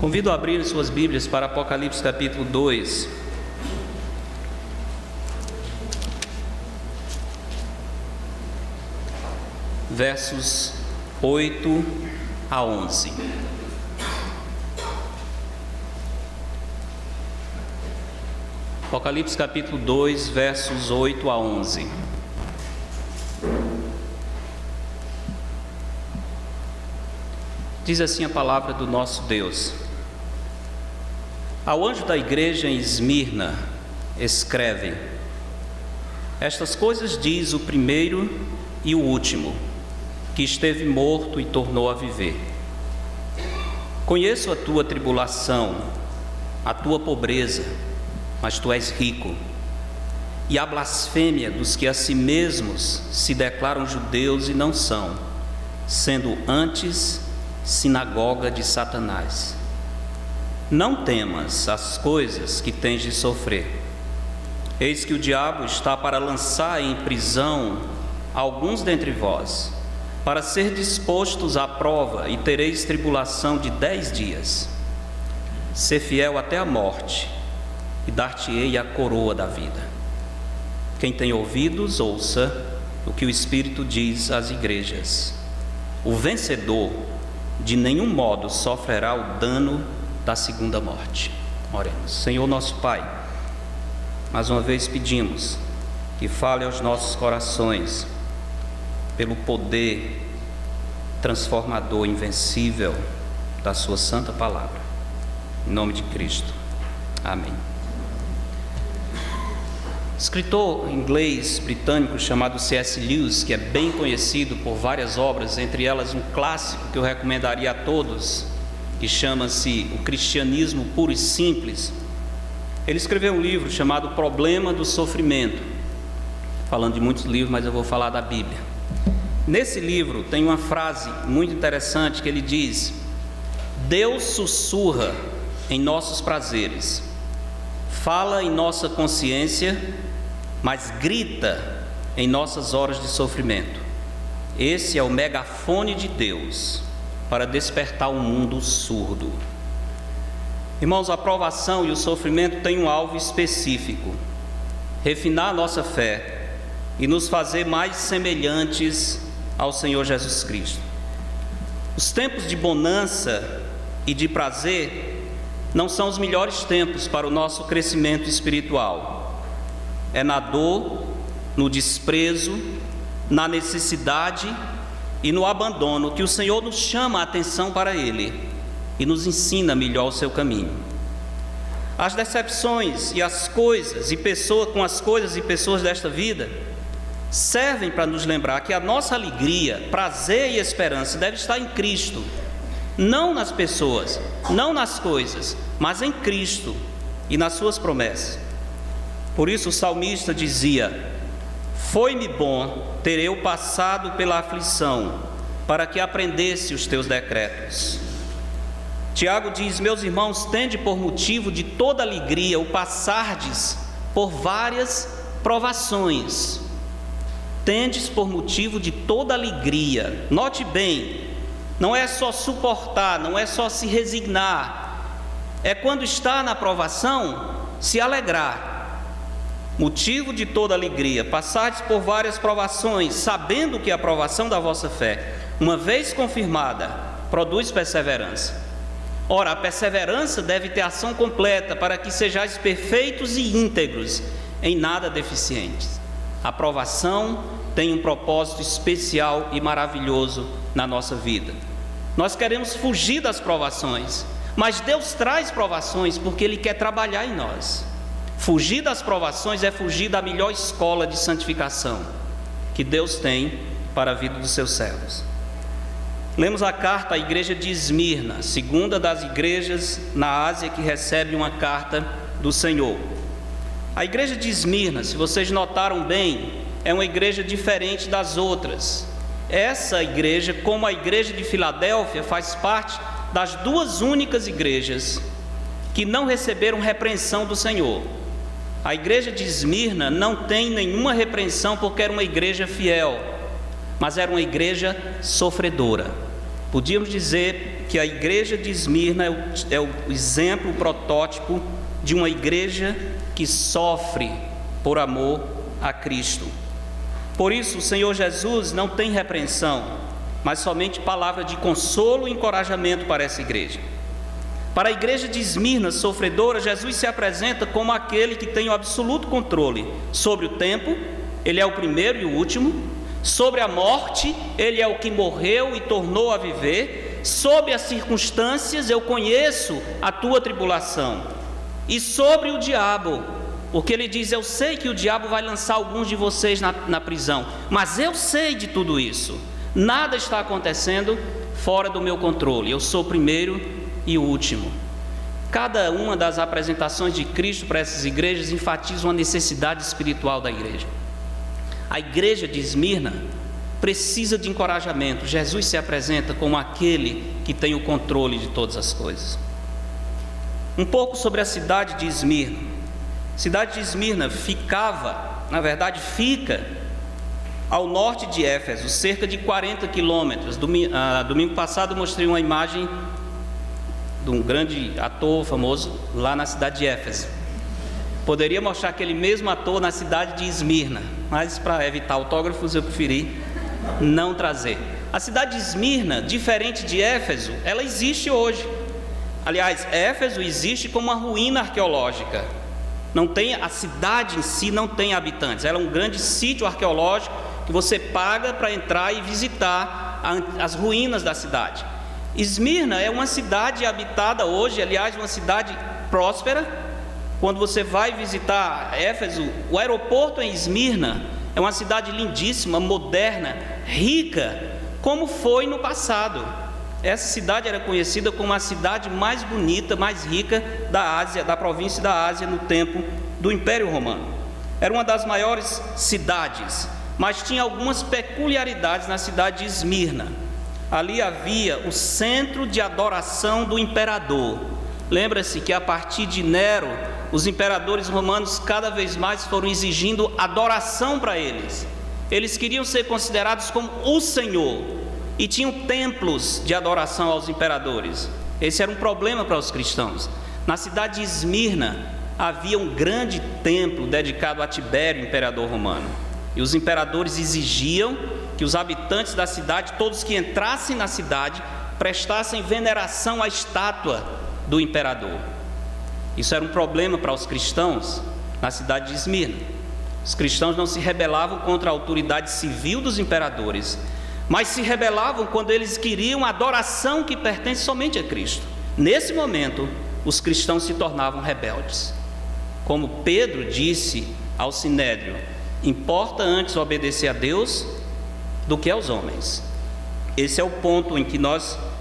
Convido a abrir suas Bíblias para Apocalipse capítulo 2. Versos 8 a 11. Apocalipse capítulo 2, versos 8 a 11. Diz assim a palavra do nosso Deus: Ao anjo da igreja em Esmirna, escreve: Estas coisas diz o primeiro e o último, que esteve morto e tornou a viver. Conheço a tua tribulação, a tua pobreza, mas tu és rico, e a blasfêmia dos que a si mesmos se declaram judeus e não são, sendo antes sinagoga de Satanás. Não temas as coisas que tens de sofrer. Eis que o diabo está para lançar em prisão alguns dentre vós, para ser dispostos à prova, e tereis tribulação de 10 dias. Sê fiel até a morte, e dar-te-ei a coroa da vida. Quem tem ouvidos, ouça o que o Espírito diz às igrejas. O vencedor de nenhum modo sofrerá o dano da segunda morte. Oremos. Senhor nosso Pai, mais uma vez pedimos que fale aos nossos corações pelo poder transformador, invencível da sua santa palavra. Em nome de Cristo. Amém. Escritor inglês britânico chamado C.S. Lewis, que é bem conhecido por várias obras, entre elas um clássico que eu recomendaria a todos, que chama-se O Cristianismo Puro e Simples. Ele escreveu um livro chamado O Problema do Sofrimento, falando de muitos livros, mas eu vou falar da Bíblia. Nesse livro tem uma frase muito interessante que ele diz: Deus sussurra em nossos prazeres, fala em nossa consciência, mas grita em nossas horas de sofrimento. Esse é o megafone de Deus para despertar um mundo surdo. Irmãos, a provação e o sofrimento têm um alvo específico: refinar a nossa fé e nos fazer mais semelhantes ao Senhor Jesus Cristo. Os tempos de bonança e de prazer não são os melhores tempos para o nosso crescimento espiritual. É na dor, no desprezo, na necessidade e no abandono que o Senhor nos chama a atenção para Ele e nos ensina melhor o seu caminho. As decepções e as coisas e pessoas com as coisas e pessoas desta vida servem para nos lembrar que a nossa alegria, prazer e esperança deve estar em Cristo, não nas pessoas, não nas coisas, mas em Cristo e nas suas promessas. Por isso o salmista dizia: Foi-me bom ter eu passado pela aflição, para que aprendesse os teus decretos. Tiago diz: Meus irmãos, tende por motivo de toda alegria o passardes por várias provações. Tendes por motivo de toda alegria. Note bem, não é só suportar, não é só se resignar, é quando está na provação, se alegrar. Motivo de toda alegria, passardes por várias provações, sabendo que a provação da vossa fé, uma vez confirmada, produz perseverança. Ora, a perseverança deve ter ação completa, para que sejais perfeitos e íntegros, em nada deficientes. A provação tem um propósito especial e maravilhoso na nossa vida. Nós queremos fugir das provações, mas Deus traz provações porque Ele quer trabalhar em nós. Fugir das provações é fugir da melhor escola de santificação que Deus tem para a vida dos seus servos. Lemos a carta à igreja de Esmirna, segunda das igrejas na Ásia que recebe uma carta do Senhor. A igreja de Esmirna, se vocês notaram bem, é uma igreja diferente das outras. Essa igreja, como a igreja de Filadélfia, faz parte das duas únicas igrejas que não receberam repreensão do Senhor. A igreja de Esmirna não tem nenhuma repreensão porque era uma igreja fiel, mas era uma igreja sofredora. Podíamos dizer que a igreja de Esmirna é o exemplo, o protótipo de uma igreja que sofre por amor a Cristo. Por isso, o Senhor Jesus não tem repreensão, mas somente palavra de consolo e encorajamento para essa igreja. Para a igreja de Esmirna, sofredora, Jesus se apresenta como aquele que tem o absoluto controle sobre o tempo, ele é o primeiro e o último. Sobre a morte, ele é o que morreu e tornou a viver. Sobre as circunstâncias, eu conheço a tua tribulação. E sobre o diabo, porque ele diz: eu sei que o diabo vai lançar alguns de vocês na prisão, mas eu sei de tudo isso. Nada está acontecendo fora do meu controle. Eu sou o primeiro e o último. Cada uma das apresentações de Cristo para essas igrejas enfatiza uma necessidade espiritual da igreja. A igreja de Esmirna precisa de encorajamento. Jesus se apresenta como aquele que tem o controle de todas as coisas. Um pouco sobre a cidade de Esmirna. A cidade de Esmirna fica ao norte de Éfeso, cerca de 40 quilômetros. Domingo passado mostrei uma imagem de um grande ator famoso lá na cidade de Éfeso. Poderia mostrar aquele mesmo ator na cidade de Esmirna, mas para evitar autógrafos eu preferi não trazer. A cidade de Esmirna, diferente de Éfeso, ela existe hoje. Aliás, Éfeso existe como uma ruína arqueológica. A cidade em si não tem habitantes. Ela é um grande sítio arqueológico que você paga para entrar e visitar as ruínas da cidade. Esmirna é uma cidade habitada hoje, aliás, uma cidade próspera. Quando você vai visitar Éfeso, o aeroporto em Esmirna é uma cidade lindíssima, moderna, rica, como foi no passado. Essa cidade era conhecida como a cidade mais bonita, mais rica da Ásia, da província da Ásia, no tempo do Império Romano. Era uma das maiores cidades, mas tinha algumas peculiaridades na cidade de Esmirna. Ali havia o centro de adoração do imperador. Lembra-se que a partir de Nero, os imperadores romanos cada vez mais foram exigindo adoração para eles. Eles queriam ser considerados como o Senhor e tinham templos de adoração aos imperadores. Esse era um problema para os cristãos. Na cidade de Esmirna havia um grande templo dedicado a Tibério, imperador romano. E os imperadores exigiam que os habitantes da cidade, todos que entrassem na cidade, prestassem veneração à estátua do imperador. Isso era um problema para os cristãos na cidade de Esmirna. Os cristãos não se rebelavam contra a autoridade civil dos imperadores, mas se rebelavam quando eles queriam a adoração que pertence somente a Cristo. Nesse momento, os cristãos se tornavam rebeldes. Como Pedro disse ao Sinédrio: importa antes obedecer a Deus do que aos homens. Esse é o ponto em que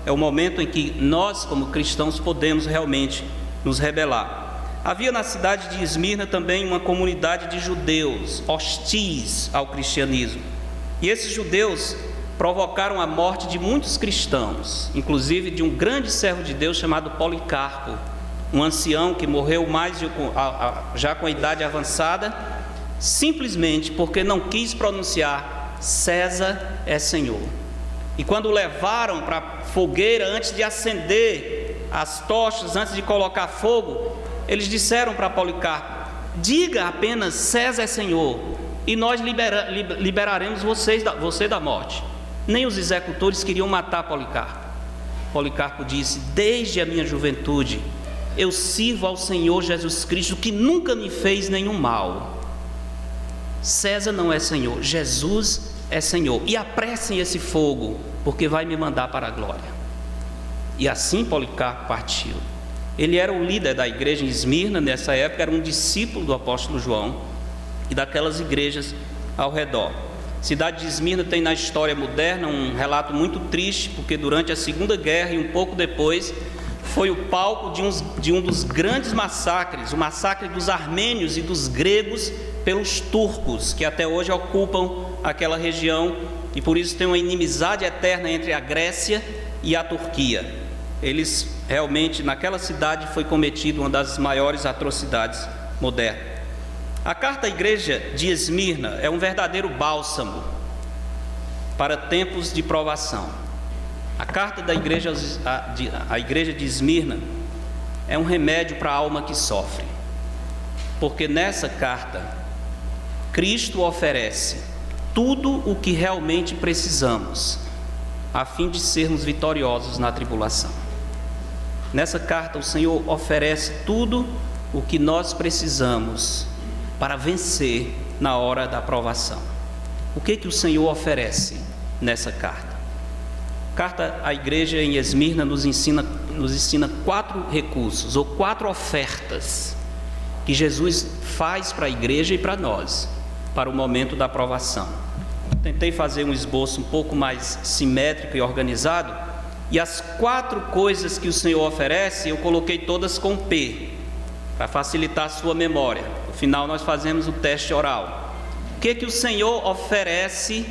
é o momento em que nós, como cristãos, podemos realmente nos rebelar. Havia na cidade de Esmirna também uma comunidade de judeus hostis ao cristianismo. E esses judeus provocaram a morte de muitos cristãos, inclusive de um grande servo de Deus chamado Policarpo, um ancião que morreu já com a idade avançada, simplesmente porque não quis pronunciar César é Senhor. E quando o levaram para a fogueira, antes de acender as tochas, antes de colocar fogo, eles disseram para Policarpo: diga apenas César é Senhor, e nós liberaremos você da morte. Nem os executores queriam matar Policarpo. Policarpo disse: desde a minha juventude eu sirvo ao Senhor Jesus Cristo, que nunca me fez nenhum mal. César não é Senhor, Jesus é Senhor, e apressem esse fogo, porque vai me mandar para a glória. E assim Policarpo partiu. Ele era o líder da igreja em Esmirna, nessa época era um discípulo do apóstolo João e daquelas igrejas ao redor. A cidade de Esmirna tem na história moderna um relato muito triste, porque durante a Segunda Guerra e um pouco depois foi o palco de um dos grandes massacres, o massacre dos armênios e dos gregos pelos turcos, que até hoje ocupam aquela região, e por isso tem uma inimizade eterna entre a Grécia e a Turquia. Eles realmente, naquela cidade foi cometida uma das maiores atrocidades modernas. A carta à igreja de Esmirna é um verdadeiro bálsamo para tempos de provação. A carta da igreja, a igreja de Esmirna é um remédio para a alma que sofre, porque nessa carta Cristo oferece tudo o que realmente precisamos a fim de sermos vitoriosos na tribulação. Nessa carta o Senhor oferece tudo o que nós precisamos para vencer na hora da provação. O que o Senhor oferece nessa carta? A carta à igreja em Esmirna nos ensina 4 recursos ou 4 ofertas que Jesus faz para a igreja e para nós, para o momento da provação. Tentei fazer um esboço um pouco mais simétrico e organizado, e as 4 coisas que o Senhor oferece, eu coloquei todas com P, para facilitar a sua memória. No final nós fazemos o teste oral. O que o Senhor oferece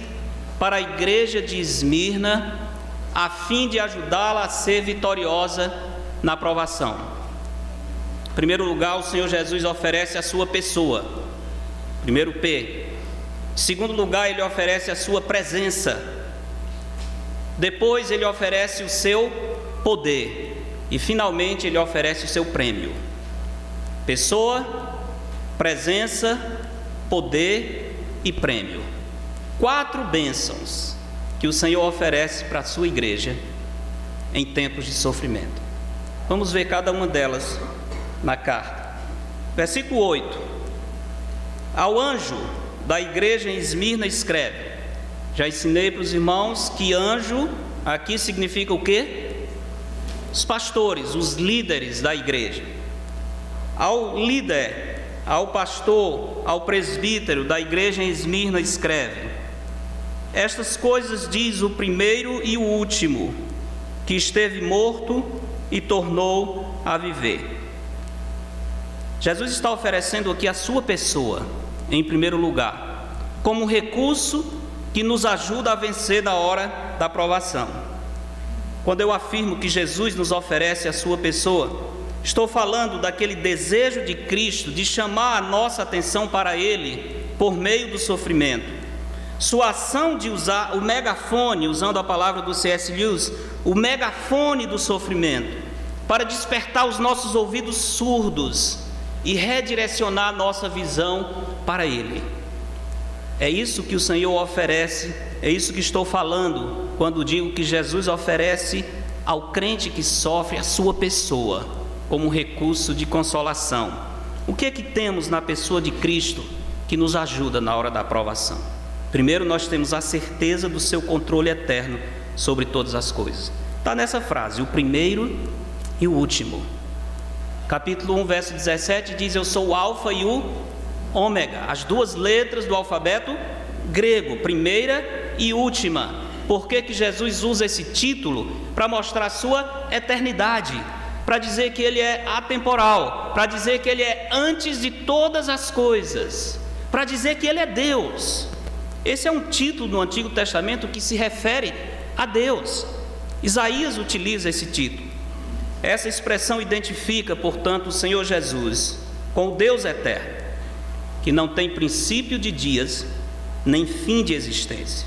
para a igreja de Esmirna, a fim de ajudá-la a ser vitoriosa na provação? Em primeiro lugar, o Senhor Jesus oferece a sua pessoa. Primeiro P. Em segundo lugar, Ele oferece a sua presença. Depois, Ele oferece o seu poder. E finalmente, Ele oferece o seu prêmio. Pessoa, presença, poder e prêmio. 4 bênçãos que o Senhor oferece para a sua igreja em tempos de sofrimento. Vamos ver cada uma delas na carta. Versículo 8. Ao anjo da igreja em Esmirna escreve. Já ensinei para os irmãos que anjo aqui significa o quê? Os pastores, os líderes da igreja. Ao líder, ao pastor, ao presbítero da igreja em Esmirna escreve: estas coisas diz o primeiro e o último, que esteve morto e tornou a viver. Jesus está oferecendo aqui a sua pessoa, em primeiro lugar, como recurso que nos ajuda a vencer na hora da provação. Quando eu afirmo que Jesus nos oferece a sua pessoa, estou falando daquele desejo de Cristo de chamar a nossa atenção para Ele por meio do sofrimento. Sua ação de usar o megafone, usando a palavra do C.S. Lewis, o megafone do sofrimento, para despertar os nossos ouvidos surdos e redirecionar a nossa visão para Ele. É isso que o Senhor oferece, é isso que estou falando quando digo que Jesus oferece ao crente que sofre a sua pessoa como recurso de consolação. O que é que temos na pessoa de Cristo que nos ajuda na hora da provação? Primeiro, nós temos a certeza do seu controle eterno sobre todas as coisas. Está nessa frase, o primeiro e o último. Capítulo 1, verso 17 diz: eu sou o alfa e o ômega, as 2 letras do alfabeto grego, primeira e última. Por que Jesus usa esse título? Para mostrar a sua eternidade, para dizer que Ele é atemporal, para dizer que Ele é antes de todas as coisas, para dizer que Ele é Deus. Esse é um título no Antigo Testamento que se refere a Deus. Isaías utiliza esse título. Essa expressão identifica, portanto, o Senhor Jesus com o Deus eterno, que não tem princípio de dias, nem fim de existência.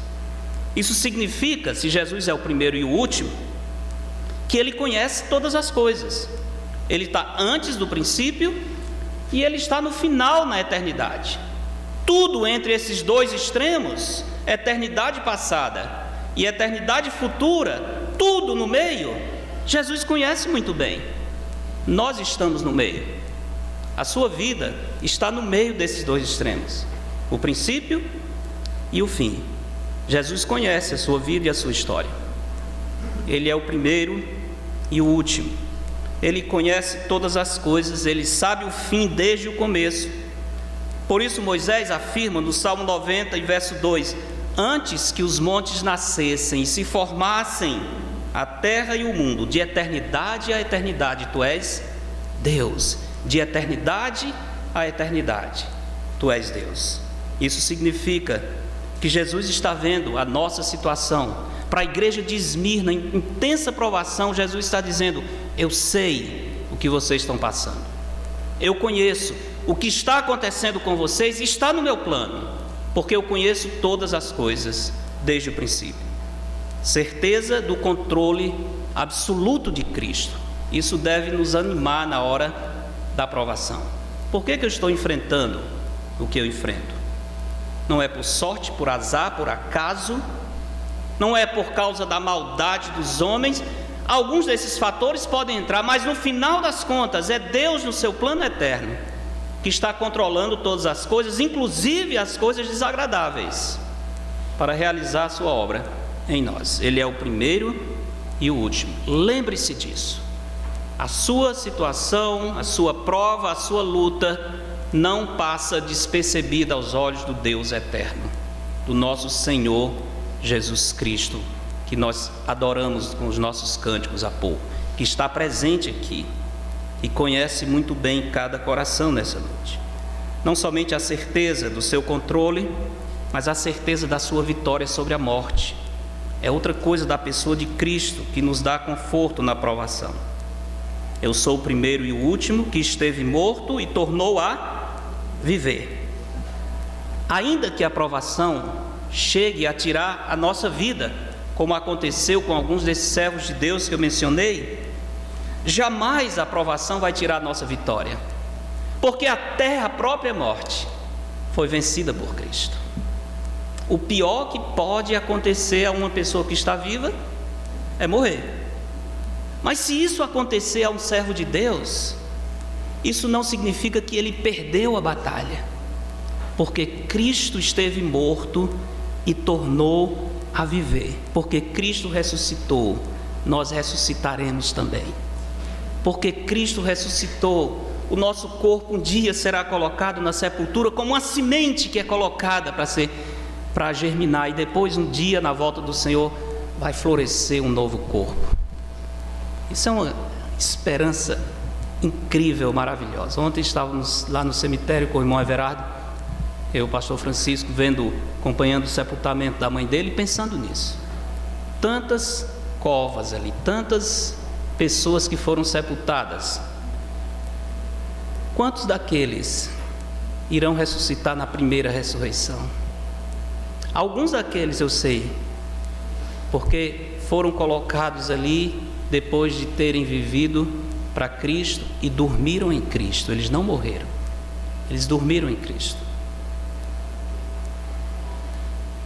Isso significa, se Jesus é o primeiro e o último, que Ele conhece todas as coisas. Ele está antes do princípio e Ele está no final, na eternidade. Tudo entre esses 2 extremos, eternidade passada e eternidade futura, tudo no meio, Jesus conhece muito bem. Nós estamos no meio. A sua vida está no meio desses 2 extremos, o princípio e o fim. Jesus conhece a sua vida e a sua história. Ele é o primeiro e o último. Ele conhece todas as coisas, Ele sabe o fim desde o começo. Por isso Moisés afirma no Salmo 90, verso 2: antes que os montes nascessem e se formassem, a terra e o mundo, de eternidade a eternidade, Tu és Deus. De eternidade a eternidade, Tu és Deus. Isso significa que Jesus está vendo a nossa situação. Para a igreja de Esmirna, em intensa provação, Jesus está dizendo: eu sei o que vocês estão passando, eu conheço o que está acontecendo com vocês, está no meu plano, porque eu conheço todas as coisas desde o princípio. certeza do controle absoluto de Cristo. Isso deve nos animar na hora da provação. Por que eu estou enfrentando o que eu enfrento? Não é por sorte, por azar, por acaso, não é por causa da maldade dos homens. Alguns desses fatores podem entrar, mas no final das contas é Deus no seu plano eterno que está controlando todas as coisas, inclusive as coisas desagradáveis, para realizar a sua obra em nós. Ele é o primeiro e o último. Lembre-se disso. A sua situação, a sua prova, a sua luta não passa despercebida aos olhos do Deus eterno, do nosso Senhor Jesus Cristo, que nós adoramos com os nossos cânticos há pouco, que está presente aqui e conhece muito bem cada coração nessa noite. Não somente a certeza do seu controle, mas a certeza da sua vitória sobre a morte. É outra coisa da pessoa de Cristo que nos dá conforto na provação. Eu sou o primeiro e o último que esteve morto e tornou a viver. Ainda que a provação chegue a tirar a nossa vida, como aconteceu com alguns desses servos de Deus que eu mencionei, jamais a provação vai tirar a nossa vitória, porque até a própria morte foi vencida por Cristo. O pior que pode acontecer a uma pessoa que está viva é morrer. Mas se isso acontecer a um servo de Deus, isso não significa que ele perdeu a batalha, porque Cristo esteve morto e tornou a viver. Porque Cristo ressuscitou, nós ressuscitaremos também. Porque Cristo ressuscitou, o nosso corpo um dia será colocado na sepultura como uma semente que é colocada para germinar, e depois um dia na volta do Senhor vai florescer um novo corpo. Isso é uma esperança incrível, maravilhosa. Ontem estávamos lá no cemitério com o irmão Everardo, eu e o pastor Francisco, acompanhando o sepultamento da mãe dele, pensando nisso. Tantas covas ali, tantas pessoas que foram sepultadas. Quantos daqueles irão ressuscitar na primeira ressurreição? Alguns daqueles eu sei, porque foram colocados ali depois de terem vivido para Cristo e dormiram em Cristo. Eles não morreram, eles dormiram em Cristo.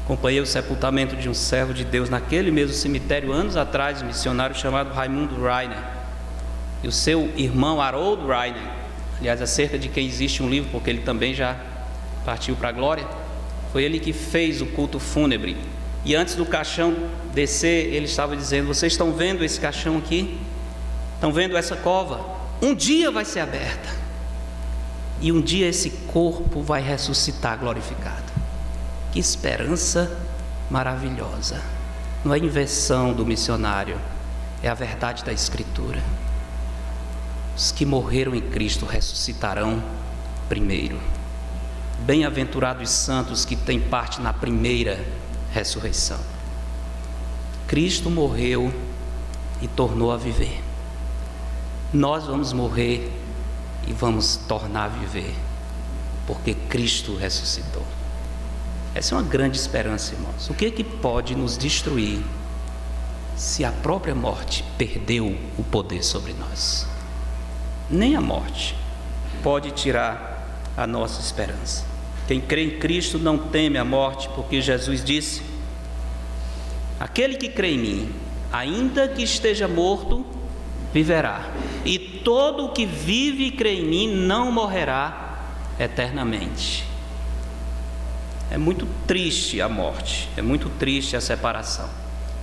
Acompanhei o sepultamento de um servo de Deus naquele mesmo cemitério anos atrás, um missionário chamado Raimundo Rainer, e o seu irmão Harold Rainer. Aliás, acerca de quem existe um livro, porque ele também já partiu para a glória. Foi ele que fez o culto fúnebre. E antes do caixão descer, ele estava dizendo: vocês estão vendo esse caixão aqui? Estão vendo essa cova? Um dia vai ser aberta, e um dia esse corpo vai ressuscitar glorificado. Que esperança maravilhosa! Não é invenção do missionário, é a verdade da Escritura. Os que morreram em Cristo ressuscitarão primeiro. Bem-aventurados os santos que têm parte na primeira ressurreição. Cristo morreu e tornou a viver. Nós vamos morrer e vamos tornar a viver, porque Cristo ressuscitou. Essa é uma grande esperança, irmãos. O que é que pode nos destruir se a própria morte perdeu o poder sobre nós? Nem a morte pode tirar a nossa esperança. Quem crê em Cristo não teme a morte, porque Jesus disse: aquele que crê em mim, ainda que esteja morto, viverá. E todo o que vive e crê em mim não morrerá eternamente. É muito triste a morte, é muito triste a separação.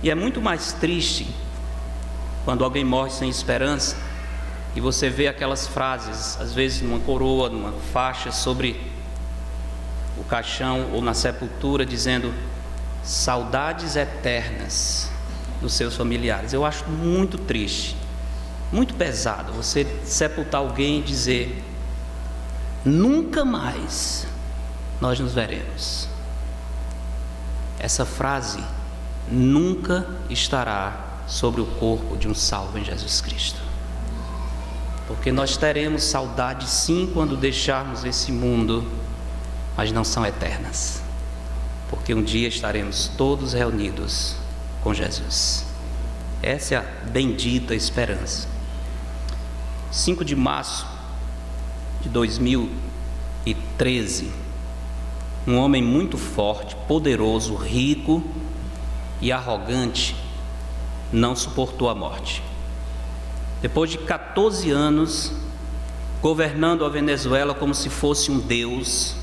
E é muito mais triste quando alguém morre sem esperança e você vê aquelas frases, às vezes numa coroa, numa faixa sobre o caixão ou na sepultura, dizendo: saudades eternas dos seus familiares. Eu acho muito triste, muito pesado você sepultar alguém e dizer: nunca mais nós nos veremos. Essa frase nunca estará sobre o corpo de um salvo em Jesus Cristo, porque nós teremos saudade sim quando deixarmos esse mundo, mas não são eternas, porque um dia estaremos todos reunidos com Jesus. Essa é a bendita esperança. 5 de março de 2013, um homem muito forte, poderoso, rico e arrogante não suportou a morte. Depois de 14 anos governando a Venezuela como se fosse um deus,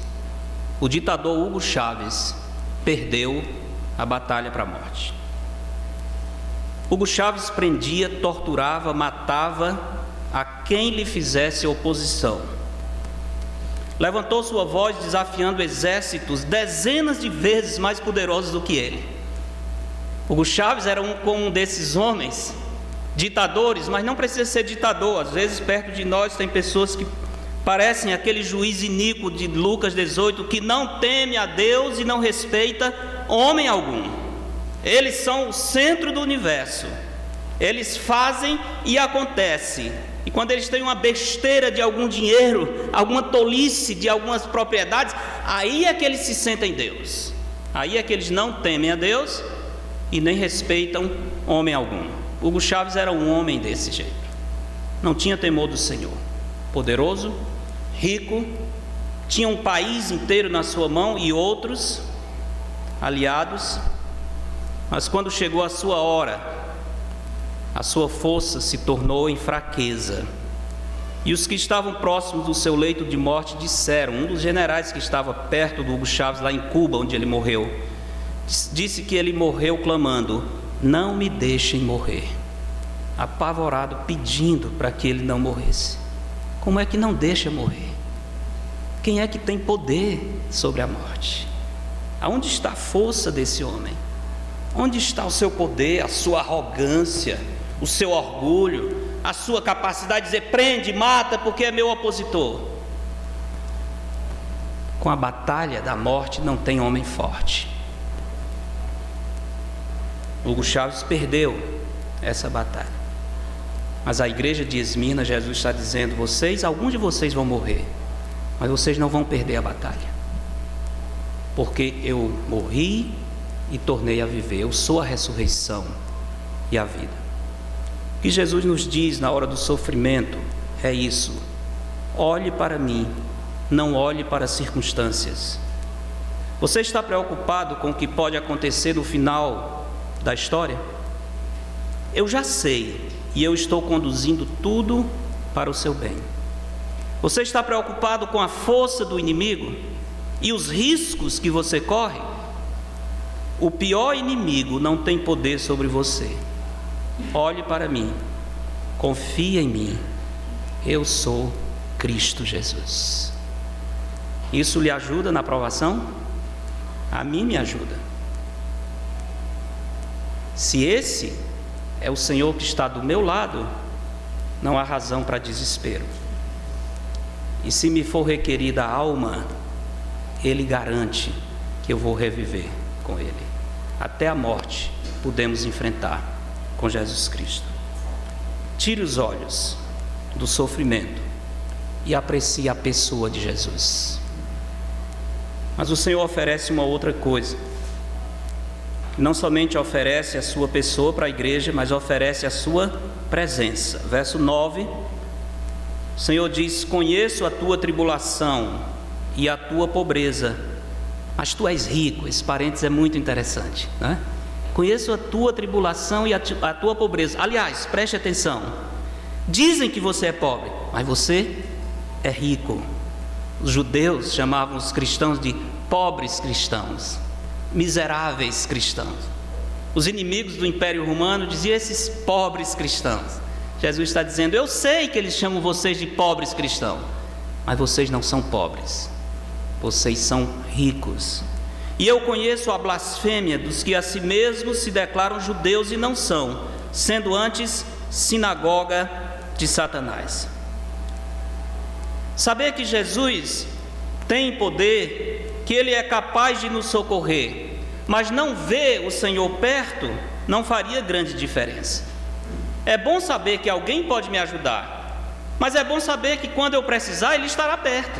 o ditador Hugo Chávez perdeu a batalha para a morte. Hugo Chávez prendia, torturava, matava a quem lhe fizesse oposição. Levantou sua voz desafiando exércitos dezenas de vezes mais poderosos do que ele. Hugo Chávez era um desses homens, ditadores, mas não precisa ser ditador. Às vezes perto de nós tem pessoas que parecem aquele juiz iníquo de Lucas 18, que não teme a Deus e não respeita homem algum. Eles são o centro do universo. Eles fazem e acontece. E quando eles têm uma besteira de algum dinheiro, alguma tolice de algumas propriedades, aí é que eles se sentem Deus. Aí é que eles não temem a Deus e nem respeitam homem algum. Hugo Chávez era um homem desse jeito. Não tinha temor do Senhor. Poderoso, rico, tinha um país inteiro na sua mão e outros aliados. Mas quando chegou a sua hora, a sua força se tornou em fraqueza. E os que estavam próximos do seu leito de morte disseram, um dos generais que estava perto do Hugo Chávez, lá em Cuba, onde ele morreu, disse que ele morreu clamando: não me deixem morrer. Apavorado, pedindo para que ele não morresse. Como é que não deixa morrer? Quem é que tem poder sobre a morte? Aonde está a força desse homem? Onde está o seu poder, a sua arrogância, o seu orgulho, a sua capacidade de dizer: prende, mata, porque é meu opositor? Com a batalha da morte não tem homem forte. Hugo Chávez perdeu essa batalha. Mas a igreja de Esmirna, Jesus está dizendo: alguns de vocês vão morrer, mas vocês não vão perder a batalha. Porque eu morri e tornei a viver. Eu sou a ressurreição e a vida. O que Jesus nos diz na hora do sofrimento é isso: olhe para mim, não olhe para as circunstâncias. Você está preocupado com o que pode acontecer no final da história? Eu já sei, e eu estou conduzindo tudo para o seu bem. Você está preocupado com a força do inimigo e os riscos que você corre? O pior inimigo não tem poder sobre você. Olhe para mim, confie em mim. Eu sou Cristo Jesus. Isso lhe ajuda na provação? A mim me ajuda. Se esse é o Senhor que está do meu lado, não há razão para desespero. E se me for requerida a alma, Ele garante que eu vou reviver com Ele. Até a morte podemos enfrentar com Jesus Cristo. Tire os olhos do sofrimento e aprecie a pessoa de Jesus. Mas o Senhor oferece uma outra coisa. Não somente oferece a sua pessoa para a igreja, mas oferece a sua presença. Verso 9, o Senhor diz: conheço a tua tribulação e a tua pobreza, mas tu és rico. Esse parênteses é muito interessante, né? Conheço a tua tribulação e a tua pobreza. Aliás, preste atenção: dizem que você é pobre, mas você é rico. Os judeus chamavam os cristãos de pobres cristãos, miseráveis cristãos. Os inimigos do Império Romano diziam: esses pobres cristãos. Jesus está dizendo: eu sei que eles chamam vocês de pobres cristãos, mas vocês não são pobres, vocês são ricos. E eu conheço a blasfêmia dos que a si mesmos se declaram judeus e não são, sendo antes sinagoga de Satanás. Saber que Jesus tem poder, que Ele é capaz de nos socorrer, mas não ver o Senhor perto, não faria grande diferença. É bom saber que alguém pode me ajudar, mas é bom saber que quando eu precisar, Ele estará perto.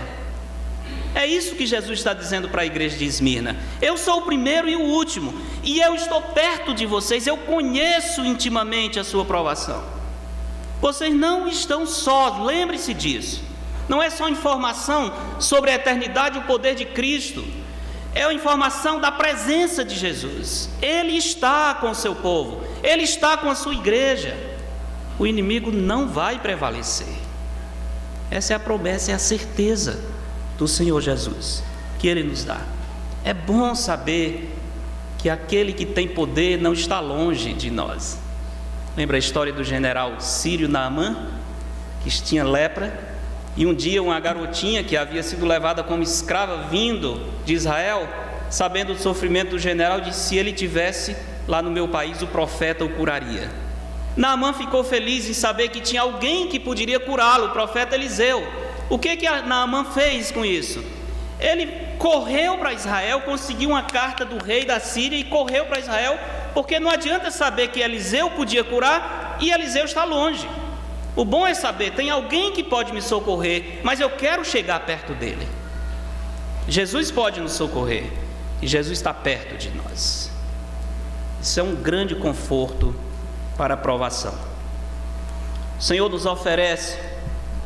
É isso que Jesus está dizendo para a igreja de Esmirna. Eu sou o primeiro e o último, e eu estou perto de vocês, eu conheço intimamente a sua provação. Vocês não estão sós, lembre-se disso. Não é só informação sobre a eternidade e o poder de Cristo, é a informação da presença de Jesus. Ele está com o seu povo, Ele está com a sua igreja. O inimigo não vai prevalecer. Essa é a promessa, é a certeza do Senhor Jesus que Ele nos dá. É bom saber que aquele que tem poder não está longe de nós. Lembra a história do general sírio Naamã, que tinha lepra, e um dia uma garotinha que havia sido levada como escrava vindo de Israel, sabendo do sofrimento do general, disse: se ele tivesse lá no meu país, o profeta o curaria. Naamã ficou feliz em saber que tinha alguém que poderia curá-lo, o profeta Eliseu. O que Naamã fez com isso? Ele correu para Israel, conseguiu uma carta do rei da Síria e correu para Israel, porque não adianta saber que Eliseu podia curar e Eliseu está longe. O bom é saber, tem alguém que pode me socorrer, mas eu quero chegar perto dele. Jesus pode nos socorrer e Jesus está perto de nós. Isso é um grande conforto para a provação. O Senhor nos oferece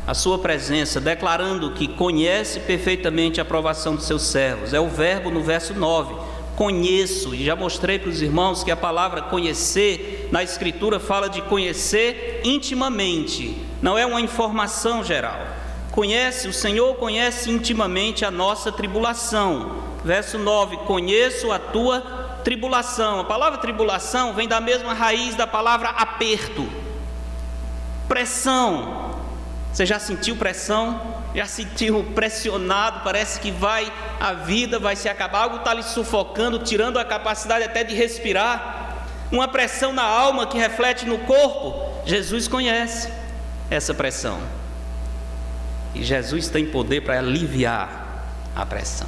a sua presença, declarando que conhece perfeitamente a provação dos seus servos. É o verbo no verso 9. Conheço, e já mostrei para os irmãos que a palavra conhecer na Escritura fala de conhecer intimamente, não é uma informação geral. O Senhor conhece intimamente a nossa tribulação. Verso 9: conheço a tua tribulação. A palavra tribulação vem da mesma raiz da palavra aperto, pressão. Você já sentiu pressão? Já sentiu pressionado? Parece que a vida vai se acabar, algo está lhe sufocando, tirando a capacidade até de respirar. Uma pressão na alma que reflete no corpo. Jesus conhece essa pressão, e Jesus tem poder para aliviar a pressão.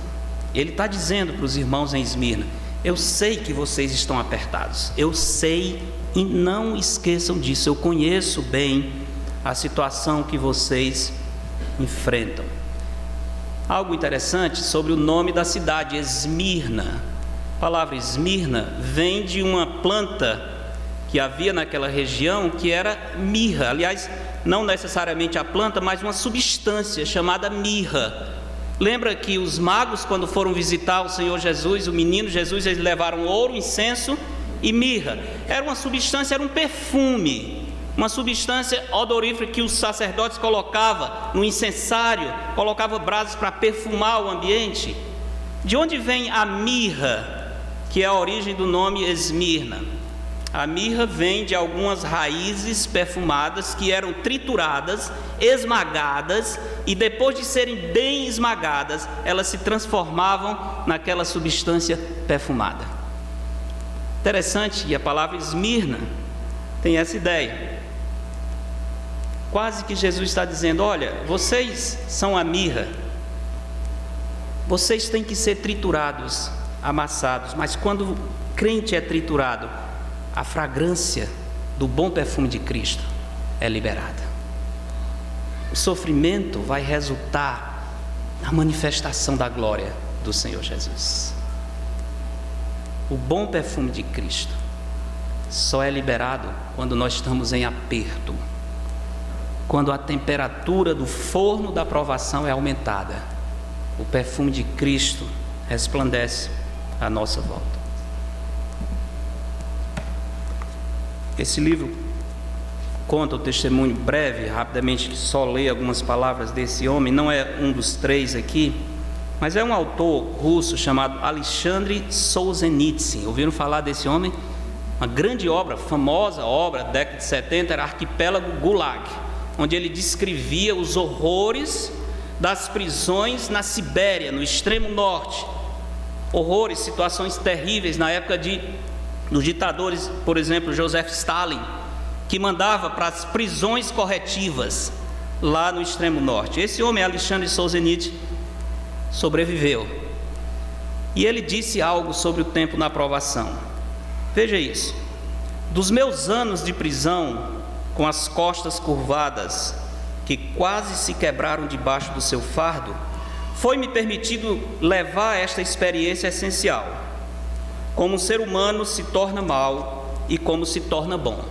Ele está dizendo para os irmãos em Esmirna: eu sei que vocês estão apertados, eu sei, e não esqueçam disso. Eu conheço bem a situação que vocês enfrentam. Algo interessante sobre o nome da cidade, Esmirna. A palavra Esmirna vem de uma planta que havia naquela região, que era mirra. Aliás, não necessariamente a planta, mas uma substância chamada mirra. Lembra que os magos, quando foram visitar o Senhor Jesus, o menino Jesus, eles levaram ouro, incenso e mirra. Era uma substância, era um perfume, uma substância odorífera que os sacerdotes colocavam no incensário, colocavam brasas para perfumar o ambiente. De onde vem a mirra, que é a origem do nome Esmirna? A mirra vem de algumas raízes perfumadas que eram trituradas, esmagadas, e depois de serem bem esmagadas, elas se transformavam naquela substância perfumada. Interessante, e a palavra Esmirna tem essa ideia. Quase que Jesus está dizendo: olha, vocês são a mirra, vocês têm que ser triturados, amassados, mas quando o crente é triturado, a fragrância do bom perfume de Cristo é liberada. O sofrimento vai resultar na manifestação da glória do Senhor Jesus. O bom perfume de Cristo só é liberado quando nós estamos em aperto, quando a temperatura do forno da provação é aumentada. O perfume de Cristo resplandece à nossa volta. Esse livro conta o testemunho breve, rapidamente, só ler algumas palavras desse homem. Não é um dos três aqui, mas é um autor russo chamado Alexandre Solzhenitsyn. Ouviram falar desse homem? Uma grande obra, famosa obra, década de 70, era Arquipélago Gulag, onde ele descrevia os horrores das prisões na Sibéria, no extremo norte. Horrores, situações terríveis na época dos ditadores, por exemplo, Joseph Stalin, que mandava para as prisões corretivas lá no extremo norte. Esse homem, Alexandre Solzhenitsyn, sobreviveu. E ele disse algo sobre o tempo na provação. Veja isso: dos meus anos de prisão, com as costas curvadas, que quase se quebraram debaixo do seu fardo, foi-me permitido levar esta experiência essencial. Como o ser humano se torna mal e como se torna bom.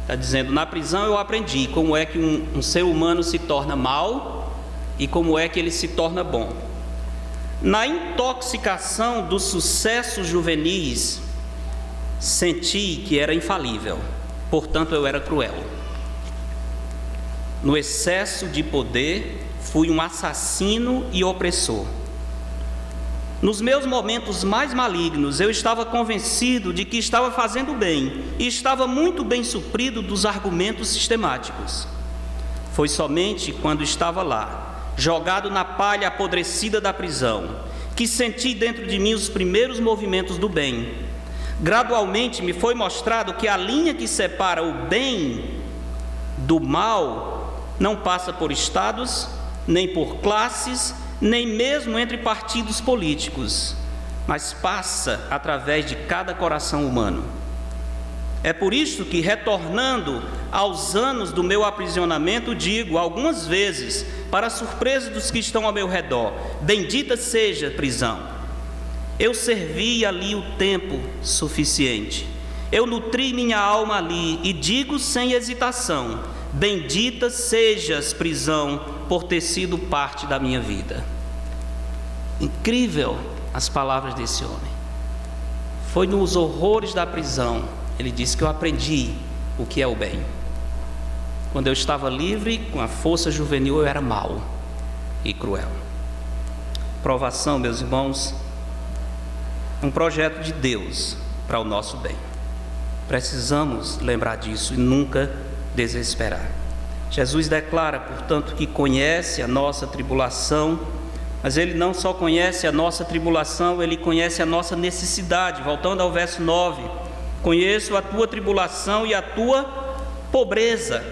Está dizendo, na prisão eu aprendi como é que um ser humano se torna mal e como é que ele se torna bom. Na intoxicação dos sucessos juvenis, senti que era infalível, portanto eu era cruel. No excesso de poder, fui um assassino e opressor. Nos meus momentos mais malignos, eu estava convencido de que estava fazendo bem e estava muito bem suprido dos argumentos sistemáticos. Foi somente quando estava lá, jogado na palha apodrecida da prisão, que senti dentro de mim os primeiros movimentos do bem. Gradualmente me foi mostrado que a linha que separa o bem do mal não passa por estados, nem por classes, nem mesmo entre partidos políticos, mas passa através de cada coração humano. É por isso que, retornando aos anos do meu aprisionamento, digo algumas vezes, para a surpresa dos que estão ao meu redor: bendita seja a prisão. Eu servi ali o tempo suficiente, eu nutri minha alma ali, e digo sem hesitação: bendita sejas, prisão, por ter sido parte da minha vida. Incrível as palavras desse homem. Foi nos horrores da prisão, ele disse, que eu aprendi o que é o bem. Quando eu estava livre, com a força juvenil, eu era mau e cruel. Provação, meus irmãos, um projeto de Deus para o nosso bem. Precisamos lembrar disso e nunca desesperar. Jesus declara, portanto, que conhece a nossa tribulação, mas Ele não só conhece a nossa tribulação, Ele conhece a nossa necessidade. Voltando ao verso 9: conheço a tua tribulação e a tua pobreza.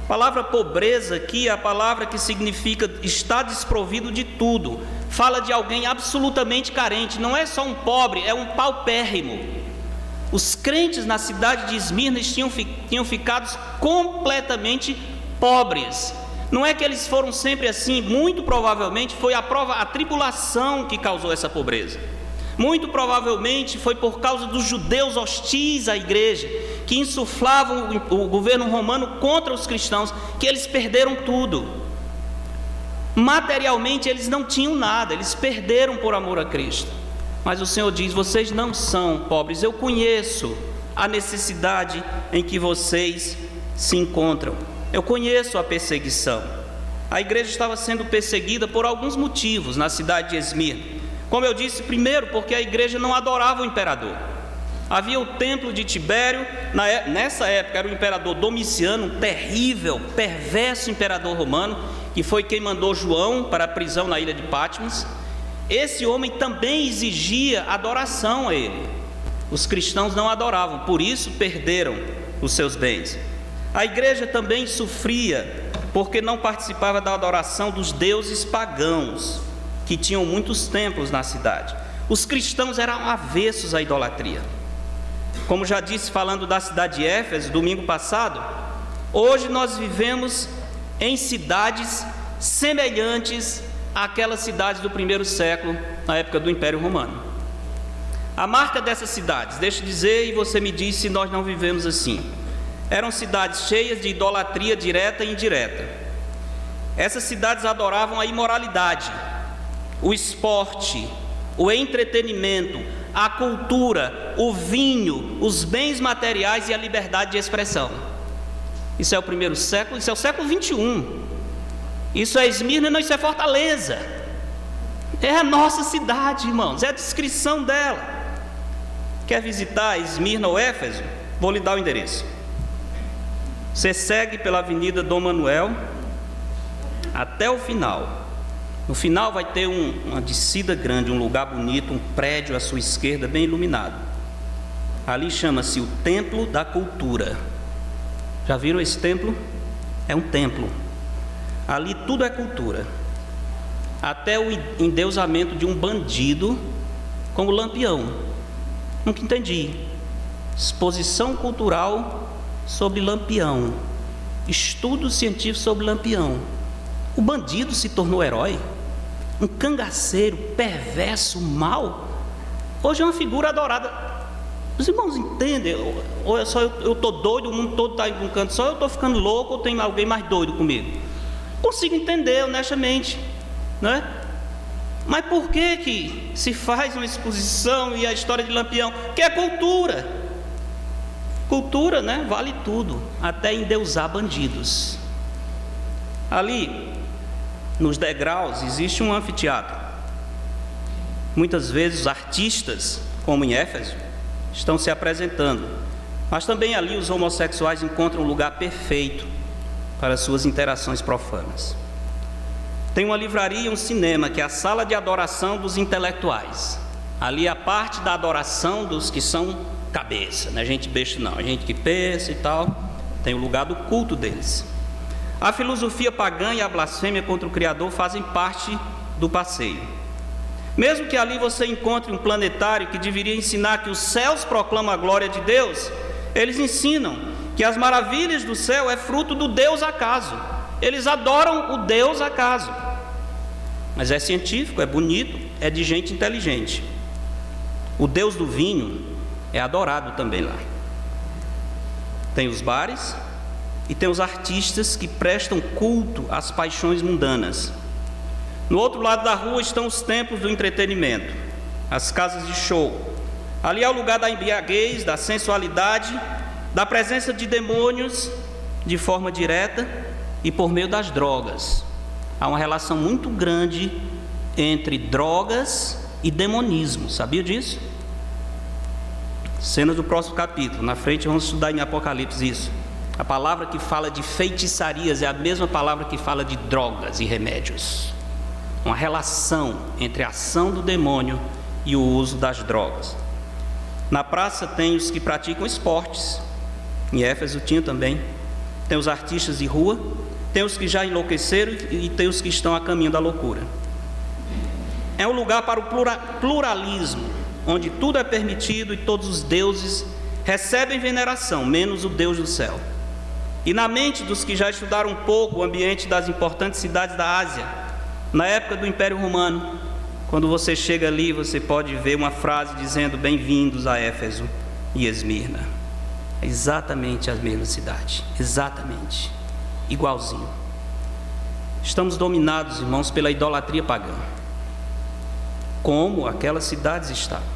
A palavra pobreza aqui é a palavra que significa estar desprovido de tudo. Fala de alguém absolutamente carente, não é só um pobre, é um paupérrimo. Os crentes na cidade de Esmirna tinham ficado completamente pobres. Não é que eles foram sempre assim, muito provavelmente foi a tribulação que causou essa pobreza. Muito provavelmente foi por causa dos judeus hostis à igreja, que insuflavam o governo romano contra os cristãos, que eles perderam tudo. Materialmente eles não tinham nada, eles perderam por amor a Cristo. Mas o Senhor diz: vocês não são pobres, eu conheço a necessidade em que vocês se encontram. Eu conheço a perseguição. A igreja estava sendo perseguida por alguns motivos na cidade de Esmirna. Como eu disse, primeiro, porque a igreja não adorava o imperador. Havia o templo de Tibério, nessa época era o imperador Domiciano, um terrível, perverso imperador romano, que foi quem mandou João para a prisão na ilha de Patmos. Esse homem também exigia adoração a ele. Os cristãos não adoravam, por isso perderam os seus bens. A igreja também sofria porque não participava da adoração dos deuses pagãos, que tinham muitos templos na cidade. Os cristãos eram avessos à idolatria. Como já disse falando da cidade de Éfeso, domingo passado, hoje nós vivemos em cidades semelhantes àquelas cidades do primeiro século, na época do Império Romano. A marca dessas cidades, deixa eu dizer e você me diz se nós não vivemos assim. Eram cidades cheias de idolatria direta e indireta. Essas cidades adoravam a imoralidade, o esporte, o entretenimento, a cultura, o vinho, os bens materiais e a liberdade de expressão. Isso é o primeiro século, isso é o século 21. Isso é Esmirna, não, isso é Fortaleza. É a nossa cidade, irmãos, é a descrição dela. Quer visitar Esmirna ou Éfeso? Vou lhe dar o endereço. Você segue pela Avenida Dom Manuel até o final. No final vai ter uma descida grande, um lugar bonito, um prédio à sua esquerda, bem iluminado. Ali chama-se o Templo da Cultura. Já viram esse templo? É um templo. Ali tudo é cultura. Até o endeusamento de um bandido como Lampião. Nunca entendi. Exposição cultural sobre Lampião. Estudo científico sobre Lampião. O bandido se tornou herói. um cangaceiro, perverso, mau, hoje é uma figura adorada. Os irmãos entendem? Ou é só eu estou doido, o mundo todo está em um canto, só eu estou ficando louco, ou tem alguém mais doido comigo? Consigo entender honestamente, não é? Mas por que se faz uma exposição e a história de Lampião? Que é cultura. Cultura, né? Vale tudo, até endeusar bandidos. Ali, nos degraus, existe um anfiteatro. Muitas vezes os artistas, como em Éfeso, estão se apresentando. Mas também ali os homossexuais encontram um lugar perfeito para suas interações profanas. Tem uma livraria e um cinema, que é a sala de adoração dos intelectuais. Ali é a parte da adoração dos que são cabeça, não é gente besta não, é gente que pensa e tal. Tem o lugar do culto deles. A filosofia pagã e a blasfêmia contra o Criador fazem parte do passeio. Mesmo que ali você encontre um planetário que deveria ensinar que os céus proclamam a glória de Deus, eles ensinam que as maravilhas do céu é fruto do Deus acaso. Eles adoram o Deus acaso. Mas é científico, é bonito, é de gente inteligente. O Deus do vinho é adorado também lá. Tem os bares e tem os artistas que prestam culto às paixões mundanas. No outro lado da rua estão os templos do entretenimento, as casas de show. Ali é o lugar da embriaguez, da sensualidade, da presença de demônios de forma direta e por meio das drogas. Há uma relação muito grande entre drogas e demonismo, sabia disso? Cenas do próximo capítulo, na frente vamos estudar em Apocalipse isso. A palavra que fala de feitiçarias é a mesma palavra que fala de drogas e remédios. Uma relação entre a ação do demônio e o uso das drogas. Na praça tem os que praticam esportes. Em Éfeso tinha também. Tem os artistas de rua, tem os que já enlouqueceram e tem os que estão a caminho da loucura. É um lugar para o pluralismo, onde tudo é permitido e todos os deuses recebem veneração, menos o Deus do céu. E na mente dos que já estudaram um pouco o ambiente das importantes cidades da Ásia, na época do Império Romano, quando você chega ali, você pode ver uma frase dizendo: bem-vindos a Éfeso e Esmirna. É exatamente a mesma cidade, exatamente, igualzinho. Estamos dominados, irmãos, pela idolatria pagã, como aquelas cidades estavam.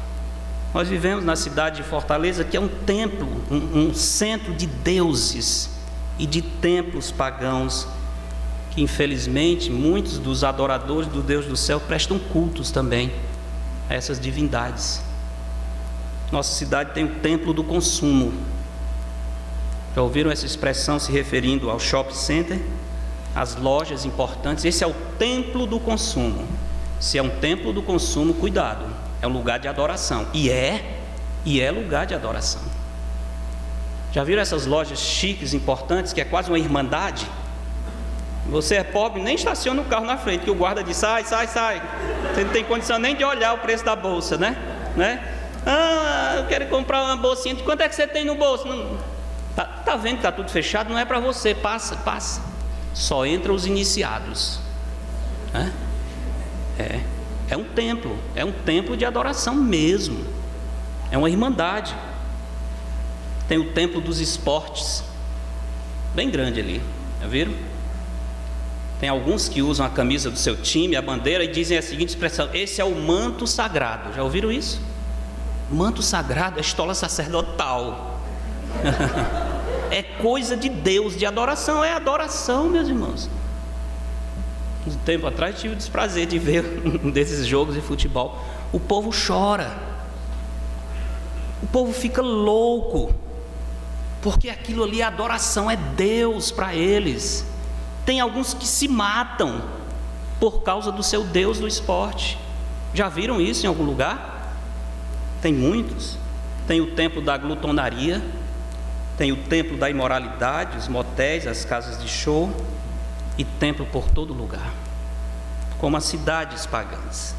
Nós vivemos na cidade de Fortaleza, que é um templo, um centro de deuses e de templos pagãos, que infelizmente muitos dos adoradores do Deus do céu prestam cultos também a essas divindades. Nossa cidade tem o templo do consumo. Já ouviram essa expressão se referindo ao shopping center, às lojas importantes? Esse é o templo do consumo. Se é um templo do consumo, cuidado, é um lugar de adoração. E é lugar de adoração. Já viram essas lojas chiques, importantes, que é quase uma irmandade? Você é pobre, nem estaciona o carro na frente, que o guarda diz: sai. Você não tem condição nem de olhar o preço da bolsa, né? Ah, eu quero comprar uma bolsinha. De quanto é que você tem no bolso? Não, tá vendo que está tudo fechado? Não é para você, passa. Só entra os iniciados. É um templo de adoração mesmo. É uma irmandade. Tem o templo dos esportes, bem grande ali, já viram? Tem alguns que usam a camisa do seu time, a bandeira, e dizem a seguinte expressão: esse é o manto sagrado. Já ouviram isso? Manto sagrado é estola sacerdotal. É coisa de Deus, de adoração. É adoração, meus irmãos. Um tempo atrás tive o desprazer de ver um desses jogos de futebol. O povo chora, o povo fica louco, porque aquilo ali é adoração, é Deus para eles. Tem alguns que se matam por causa do seu Deus do esporte. Já viram isso em algum lugar? Tem muitos. Tem o templo da glutonaria, tem o templo da imoralidade, os motéis, as casas de show, e templo por todo lugar, como as cidades pagãs.